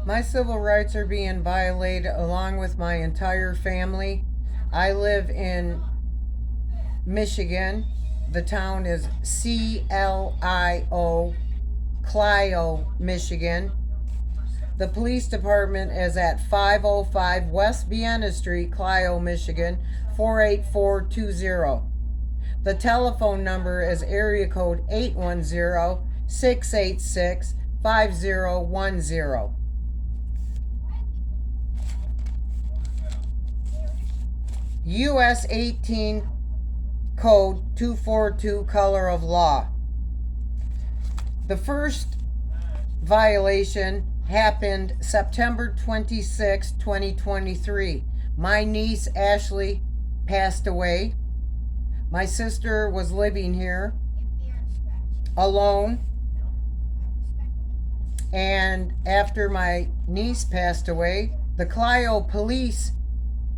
My civil rights are being violated along with my entire family. I live in Michigan. The town is Clio, Michigan. The police department is at 505 West Vienna Street, Clio, Michigan, 48420. The telephone number is area code 810-686-5010. US 18 code 242 color of law. The first violation happened September 26, 2023. My niece Ashley passed away. My sister was living here alone. And after my niece passed away, the Clio police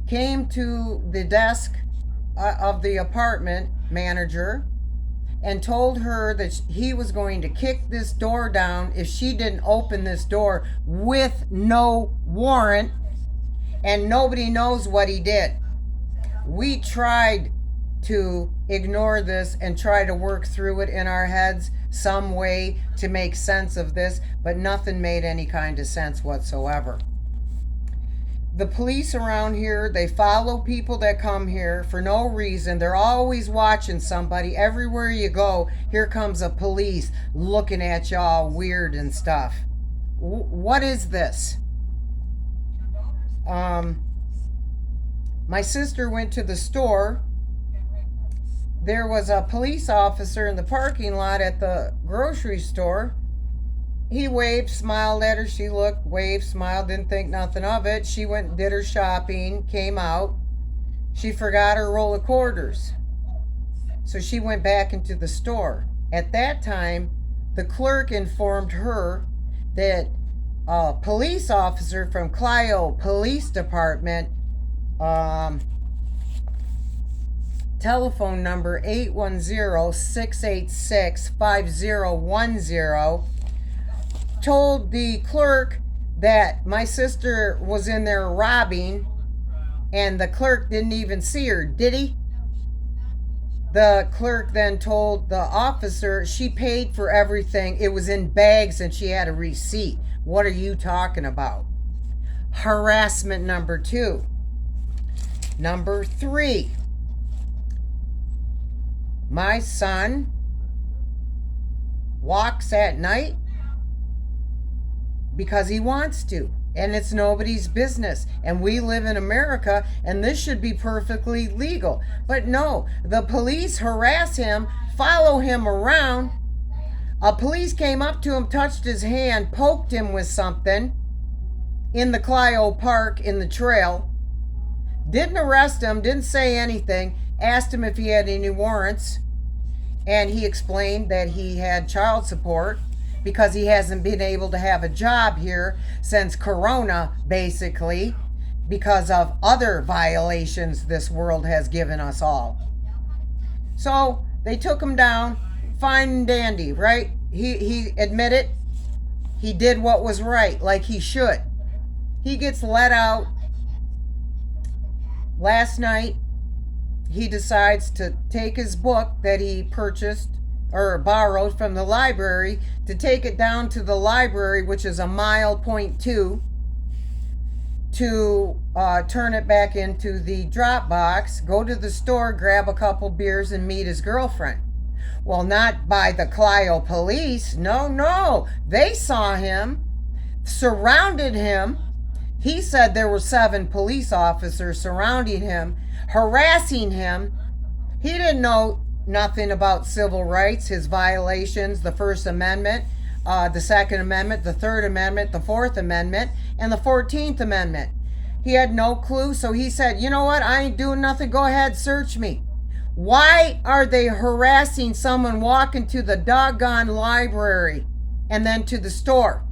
came to the desk of the apartment manager and told her that he was going to kick this door down if she didn't open this door with no warrant, and nobody knows what he did. We tried to ignore this and try to work through it in our heads some way to make sense of this, but nothing made any kind of sense whatsoever. The police around here, they follow people that come here for no reason. They're always watching somebody. Everywhere you go, here comes a police looking at you all weird and stuff. What is this? My sister went to the store. There was a police officer in the parking lot at the grocery store. He waved, smiled at her. She looked, waved, smiled, didn't think nothing of it. She went and did her shopping, came out. She forgot her roll of quarters. So she went back into the store. At that time, the clerk informed her that a police officer from Clio Police Department, telephone number 810-686-5010, told the clerk that my sister was in there robbing, and the clerk didn't even see her, did he? The clerk then told the officer she paid for everything. It was in bags and she had a receipt. What are you talking about? Harassment number 2. Number 3. My son walks at night because he wants to, and it's nobody's business. And we live in America, and this should be perfectly legal. But no, the police harass him, follow him around. A police came up to him, touched his hand, poked him with something in the Clio Park in the trail. Didn't arrest him, didn't say anything, asked him if he had any warrants, and he explained that he had child support because he hasn't been able to have a job here since Corona, basically, because of other violations this world has given us all. So they took him down, fine and dandy, right? He admitted he did what was right, like he should. He gets let out. Last night, he decides to take his book that he purchased or borrowed from the library, to take it down to the library, which is a mile, 0.2, to turn it back into the drop box, go to the store, grab a couple beers, and meet his girlfriend. Well, not by the Clio police. No. They saw him, surrounded him. He said there were 7 police officers surrounding him, harassing him. He didn't know nothing about civil rights, his violations, the First Amendment, the Second Amendment, the Third Amendment, the Fourth Amendment, and the 14th Amendment. He had no clue, so he said, you know what, I ain't doing nothing, go ahead, search me. Why are they harassing someone walking to the doggone library and then to the store?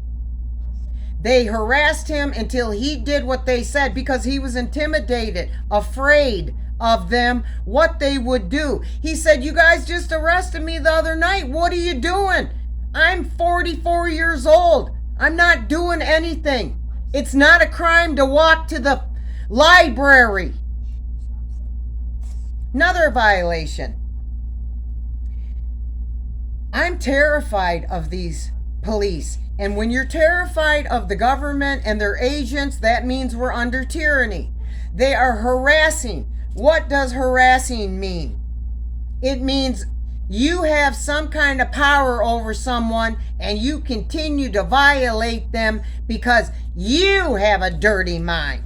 They harassed him until he did what they said because he was intimidated, afraid of them, what they would do. He said, you guys just arrested me the other night. What are you doing? I'm 44 years old. I'm not doing anything. It's not a crime to walk to the library. Another violation. I'm terrified of these police. And when you're terrified of the government and their agents, that means we're under tyranny. They are harassing. What does harassing mean? It means you have some kind of power over someone and you continue to violate them because you have a dirty mind.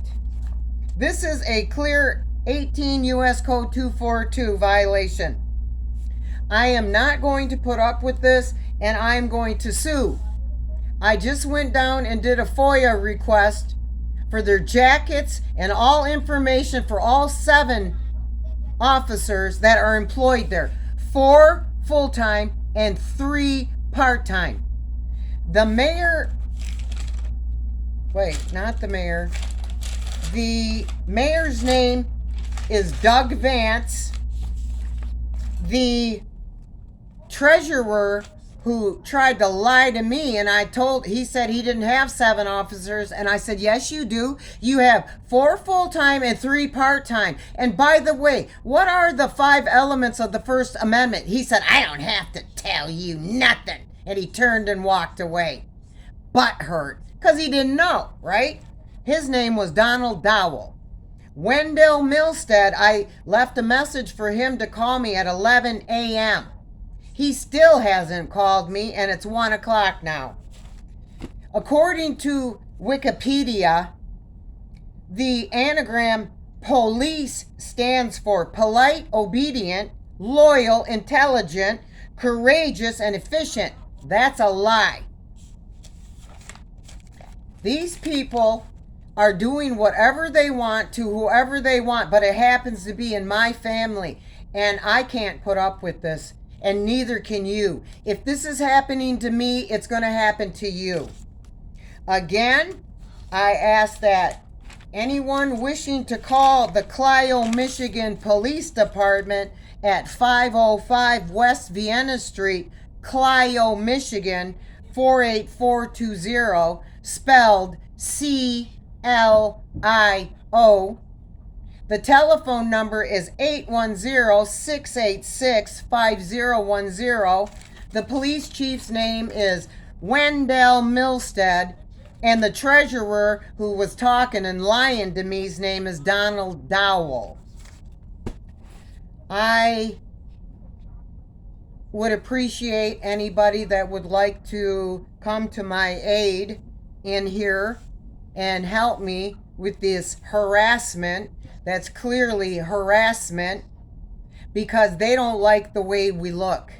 This is a clear 18 U.S. Code 242 violation. I am not going to put up with this and I am going to sue. I just went down and did a FOIA request for their jackets and all information for all 7 officers that are employed there. 4 full-time and 3 part-time. The mayor, not the mayor. The mayor's name is Doug Vance. The treasurer who tried to lie to me, and he said he didn't have 7 officers, and I said, yes, you do. You have 4 full-time and 3 part-time. And by the way, what are the 5 elements of the First Amendment? He said, I don't have to tell you nothing. And he turned and walked away. Butthurt, because he didn't know, right? His name was Donald Dowell. Wendell Milstead, I left a message for him to call me at 11 a.m. He still hasn't called me, and it's 1 o'clock now. According to Wikipedia, the anagram police stands for polite, obedient, loyal, intelligent, courageous, and efficient. That's a lie. These people are doing whatever they want to whoever they want, but it happens to be in my family, and I can't put up with this. And neither can you. If this is happening to me, it's going to happen to you. Again, I ask that anyone wishing to call the Clio, Michigan Police Department at 505 West Vienna Street, Clio, Michigan, 48420, spelled CLIO. The telephone number is 810-686-5010. The police chief's name is Wendell Milstead. And the treasurer who was talking and lying to me's name is Donald Dowell. I would appreciate anybody that would like to come to my aid in here and help me with this harassment. That's clearly harassment because they don't like the way we look.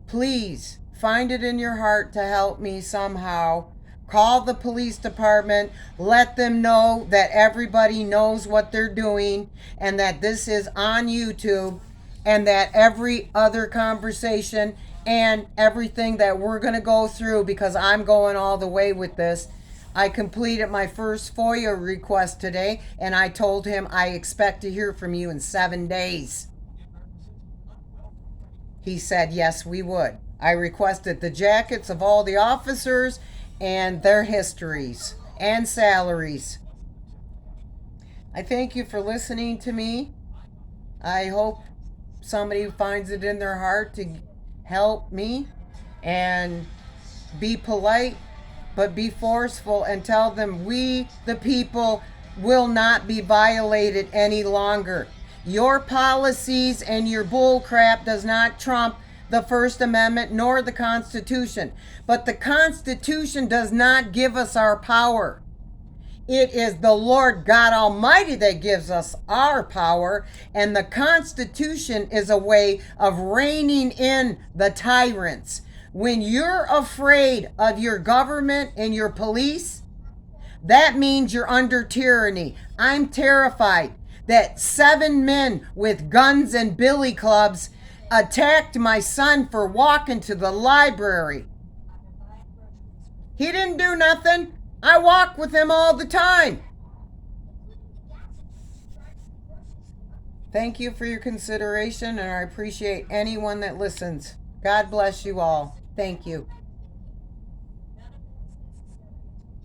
Please find it in your heart to help me somehow. Call the police department. Let them know that everybody knows what they're doing and that this is on YouTube and that every other conversation and everything that we're going to go through, because I'm going all the way with this. I completed my first FOIA request today, and I told him I expect to hear from you in 7 days. He said, yes, we would. I requested the jackets of all the officers and their histories and salaries. I thank you for listening to me. I hope somebody finds it in their heart to help me and be polite, but be forceful and tell them we, the people, will not be violated any longer. Your policies and your bull crap does not trump the First Amendment nor the Constitution. But the Constitution does not give us our power. It is the Lord God Almighty that gives us our power, and the Constitution is a way of reining in the tyrants. When you're afraid of your government and your police, that means you're under tyranny. I'm terrified that 7 men with guns and billy clubs attacked my son for walking to the library. He didn't do nothing. I walk with him all the time. Thank you for your consideration, and I appreciate anyone that listens. God bless you all. Thank you.